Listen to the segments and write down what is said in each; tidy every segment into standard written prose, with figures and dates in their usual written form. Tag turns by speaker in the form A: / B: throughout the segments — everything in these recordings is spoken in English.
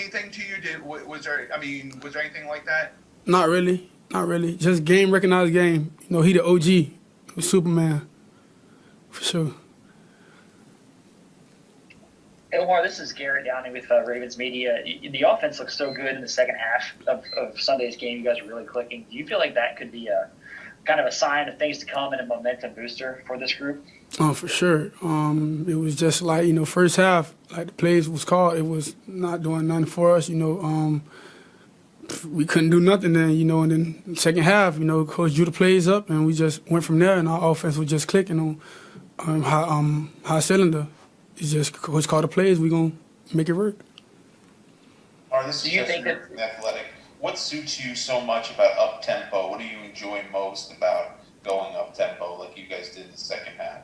A: anything to you? Was there? I mean, was there anything like that?
B: Not really. Not really. Just game, recognized game. You know, he the OG. He was Superman. For sure.
C: Hey, Lamar, this is Garrett Downey with Ravens Media. The offense looks so good in the second half of Sunday's game. You guys are really clicking. Do you feel like that could be a kind of a sign of things to come and a momentum booster for this group?
B: Oh, for sure. It was just like, first half, like the plays was called, it was not doing nothing for us. We couldn't do nothing then, and then second half, Coach drew the plays up and we just went from there and our offense was just clicking on high cylinder. It's just Coach called the plays, we going to make it work.
D: Do you think that athletic? What suits you so much about up tempo? What do you enjoy most about going up tempo like you guys did in the second half?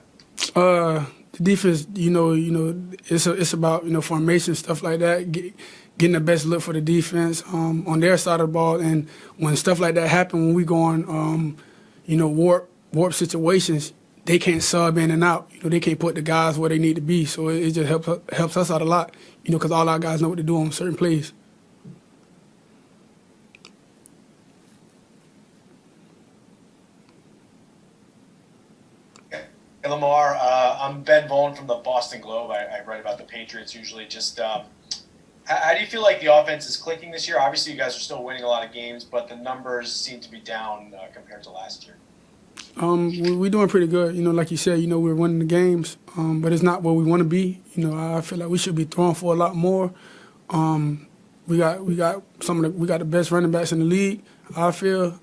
B: The defense, it's about formation, stuff like that, getting the best look for the defense on their side of the ball, and when stuff like that happen, when we go on, warp situations, they can't sub in and out. They can't put the guys where they need to be, so it just helps us out a lot, because all our guys know what to do on certain plays.
E: Hey, Lamar, I'm Ben Bowen from the Boston Globe. I write about the Patriots usually. Just how do you feel like the offense is clicking this year? Obviously, you guys are still winning a lot of games, but the numbers seem to be down compared to last year.
B: We're doing pretty good. Like you said, we're winning the games, but it's not where we want to be. I feel like we should be throwing for a lot more. We got the best running backs in the league. I feel.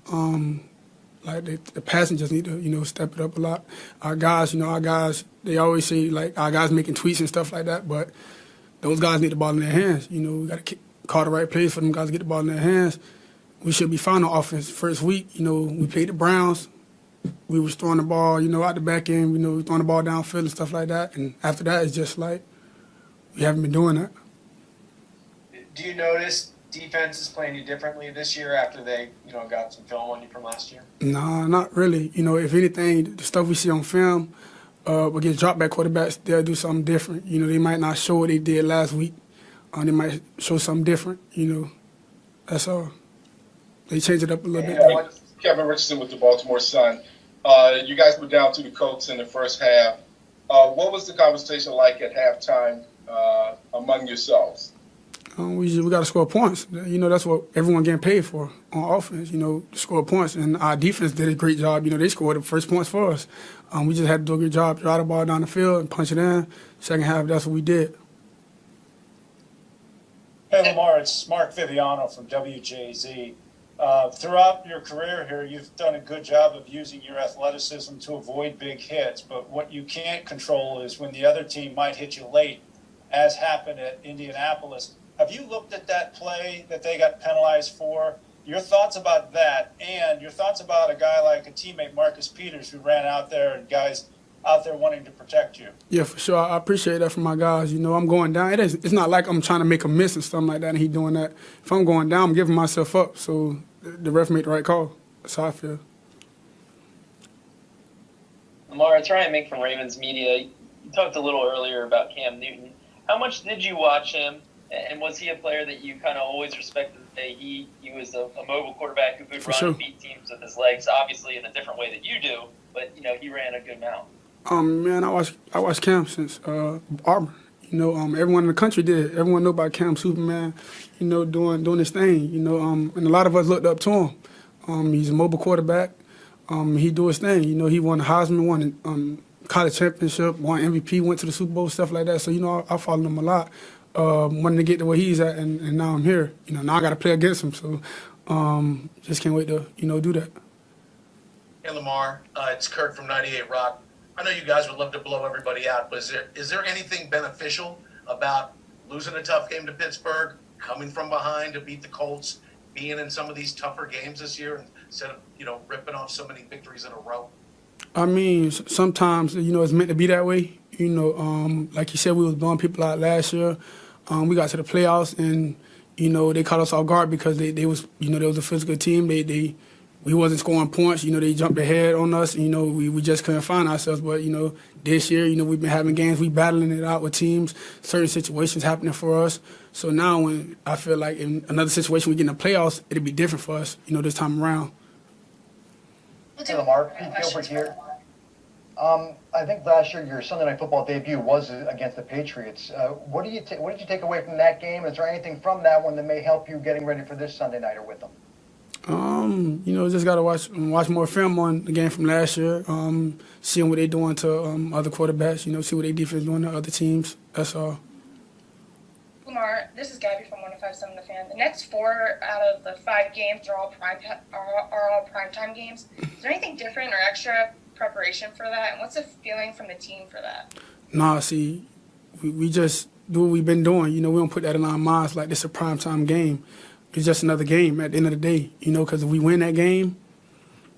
B: Like the passengers need to, step it up a lot. Our guys, they always say, like, our guys making tweets and stuff like that, but those guys need the ball in their hands. We got to call the right plays for them guys to get the ball in their hands. We should be fine on offense. First week, we played the Browns. We was throwing the ball, out the back end, we throwing the ball downfield and stuff like that. And after that, it's just like we haven't been doing that.
E: Do you notice defense is playing you differently this year after they, got some film on you from last year?
B: Nah, not really. If anything, the stuff we see on film against drop back quarterbacks, they'll do something different. They might not show what they did last week. They might show something different. That's all. They change it up a little bit.
F: Kevin Richardson with the Baltimore Sun. You guys were down to the Colts in the first half. What was the conversation like at halftime among yourselves?
B: We got to score points. That's what everyone getting paid for on offense, to score points. And our defense did a great job. They scored the first points for us. We just had to do a good job, drive the ball down the field and punch it in. Second half, that's what we did.
G: Hey, Lamar, it's Mark Viviano from WJZ. Throughout your career here, you've done a good job of using your athleticism to avoid big hits. But what you can't control is when the other team might hit you late, as happened at Indianapolis. Have you looked at that play that they got penalized for? Your thoughts about that, and your thoughts about a guy like a teammate, Marcus Peters, who ran out there and guys out there wanting to protect you?
B: Yeah, for sure. I appreciate that from my guys. I'm going down. It's not like I'm trying to make a miss and something like that, and he doing that. If I'm going down, I'm giving myself up. So the ref made the right call. That's how I feel.
H: Lamar, it's Ryan Mink from Ravens Media. You talked a little earlier about Cam Newton. How much did you watch him? And was he a player that you kind of always respected? He was a mobile quarterback who could run and beat teams with his legs, obviously in a different way that you do, but, he ran a good amount.
B: Man, I watched Cam since Auburn. Everyone in the country did. Everyone knew about Cam Superman, doing his thing, and a lot of us looked up to him. He's a mobile quarterback. He do his thing. He won the Heisman, won college championship, won MVP, went to the Super Bowl, stuff like that. So, I followed him a lot. Wanting to get to where he's at, and now I'm here. Now I got to play against him. So, just can't wait to, do that.
A: Hey, Lamar, it's Kurt from 98 Rock. I know you guys would love to blow everybody out, but is there anything beneficial about losing a tough game to Pittsburgh, coming from behind to beat the Colts, being in some of these tougher games this year instead of, ripping off so many victories in a row?
B: I mean, sometimes, it's meant to be that way. Like you said, we was blowing people out last year. We got to the playoffs, and, they caught us off guard because they was, they was a physical team. They we wasn't scoring points. You know, they jumped ahead on us. And, you know, we just couldn't find ourselves. But, you know, this year, you know, we've been having games. We battling it out with teams, certain situations happening for us. So now when I feel like in another situation we get in the playoffs, it'll be different for us, you know, this time around.
I: Hey, Lamar, Pete Gilbert here. I think last year your Sunday Night Football debut was against the Patriots. What did you take away from that game? Is there anything from that one that may help you getting ready for this Sunday night or with them?
B: You know, just gotta watch more film on the game from last year. Seeing what they're doing to other quarterbacks. You know, see what their defense doing to other teams. That's all.
J: Lamar, this is Gabby from 105.7 The Fan. The next 4 out of the 5 games are all primetime games. Is there anything different or extra preparation for that? And what's the feeling from the team for that?
B: Nah, see, we just do what we've been doing. You know, we don't put that in our minds like this is a primetime game. It's just another game at the end of the day, you know, because if we win that game,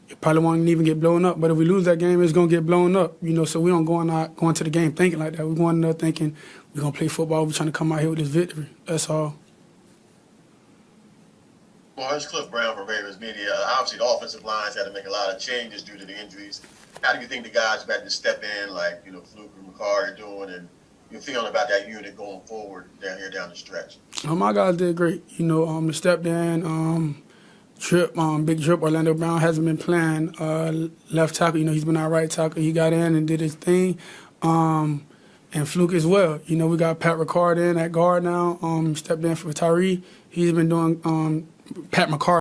B: it probably won't even get blown up. But if we lose that game, it's going to get blown up, you know, so we don't go into the game thinking like that. We're going in there thinking we're going to play football. We're trying to come out here with this victory. That's all.
K: Well, it's Cliff Brown from Ravens Media. Obviously, the offensive lines had to make a lot of changes due to the injuries. How do you think the guys have had to step in, like, you know, Fluke and McCarr are doing, and you're feeling about that unit going forward down the stretch?
B: My guys did great. You know, they stepped in. Big Trip, Orlando Brown hasn't been playing left tackle. You know, he's been our right tackle. He got in and did his thing. And Fluke as well. You know, we got Pat Ricard in at guard now. Stepped in for Tyree. He's been doing Pat McCarr